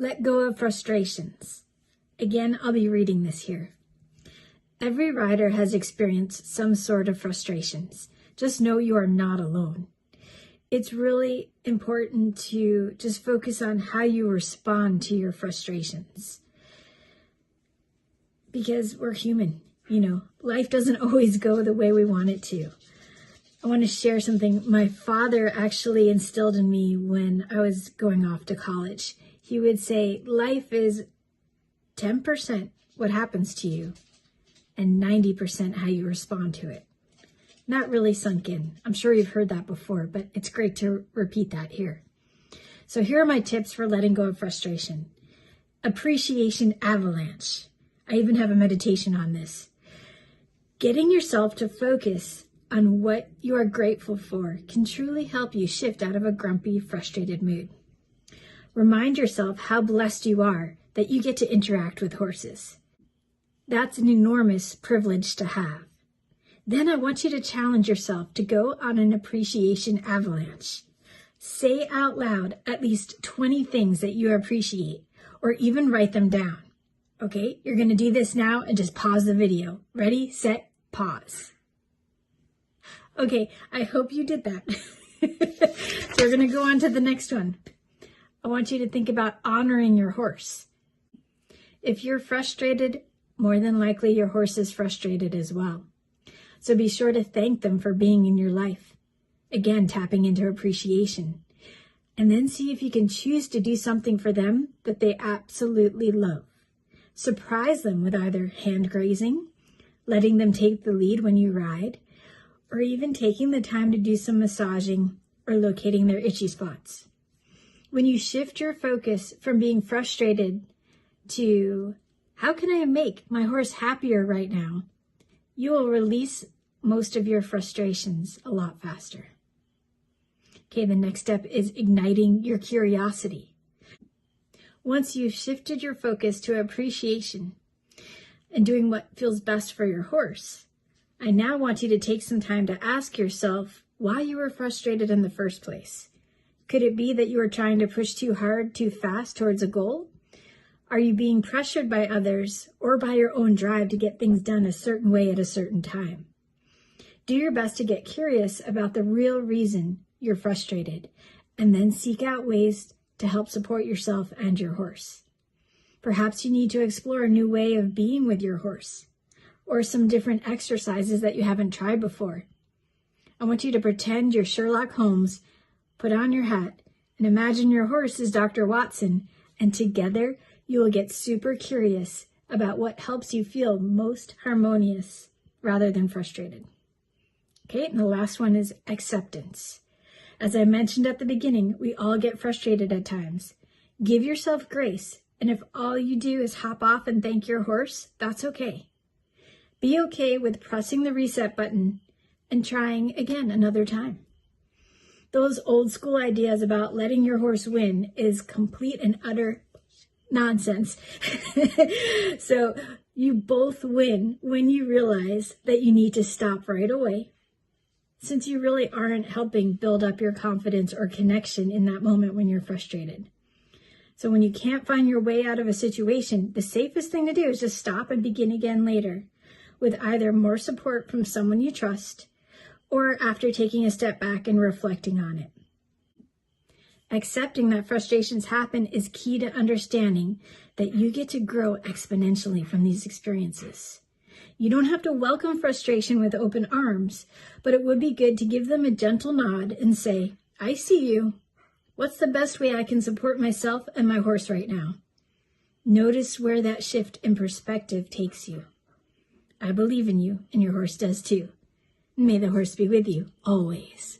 Let go of frustrations. Again, I'll be reading this here. Every rider has experienced some sort of frustrations. Just know you are not alone. It's really important to just focus on how you respond to your frustrations. Because we're human, life doesn't always go the way we want it to. I want to share something my father actually instilled in me when I was going off to college. He would say, life is 10% what happens to you and 90% how you respond to it. Not really sunk in. I'm sure you've heard that before, but it's great to repeat that here. So here are my tips for letting go of frustration. Appreciation avalanche. I even have a meditation on this. Getting yourself to focus on what you are grateful for can truly help you shift out of a grumpy, frustrated mood. Remind yourself how blessed you are that you get to interact with horses. That's an enormous privilege to have. Then I want you to challenge yourself to go on an appreciation avalanche. Say out loud at least 20 things that you appreciate, or even write them down. Okay, you're going to do this now and just pause the video. Ready, set, pause. Okay, I hope you did that. So we're going to go on to the next one. I want you to think about honoring your horse. If you're frustrated, more than likely your horse is frustrated as well. So be sure to thank them for being in your life. Again, tapping into appreciation. And then see if you can choose to do something for them that they absolutely love. Surprise them with either hand grazing, letting them take the lead when you ride, or even taking the time to do some massaging or locating their itchy spots. When you shift your focus from being frustrated to, how can I make my horse happier right now? You will release most of your frustrations a lot faster. Okay, the next step is igniting your curiosity. Once you've shifted your focus to appreciation and doing what feels best for your horse, I now want you to take some time to ask yourself why you were frustrated in the first place. Could it be that you were trying to push too hard, too fast towards a goal? Are you being pressured by others or by your own drive to get things done a certain way at a certain time? Do your best to get curious about the real reason you're frustrated, and then seek out ways to help support yourself and your horse. Perhaps you need to explore a new way of being with your horse, or some different exercises that you haven't tried before. I want you to pretend you're Sherlock Holmes, put on your hat, and imagine your horse is Dr. Watson, and together you will get super curious about what helps you feel most harmonious rather than frustrated. Okay, and the last one is acceptance. As I mentioned at the beginning, we all get frustrated at times. Give yourself grace, and if all you do is hop off and thank your horse, that's okay. Be okay with pressing the reset button and trying again another time. Those old school ideas about letting your horse win is complete and utter nonsense. So you both win when you realize that you need to stop right away, since you really aren't helping build up your confidence or connection in that moment when you're frustrated. So when you can't find your way out of a situation, the safest thing to do is just stop and begin again later with either more support from someone you trust or after taking a step back and reflecting on it. Accepting that frustrations happen is key to understanding that you get to grow exponentially from these experiences. You don't have to welcome frustration with open arms, but it would be good to give them a gentle nod and say, I see you. What's the best way I can support myself and my horse right now? Notice where that shift in perspective takes you. I believe in you, and your horse does too. May the horse be with you always.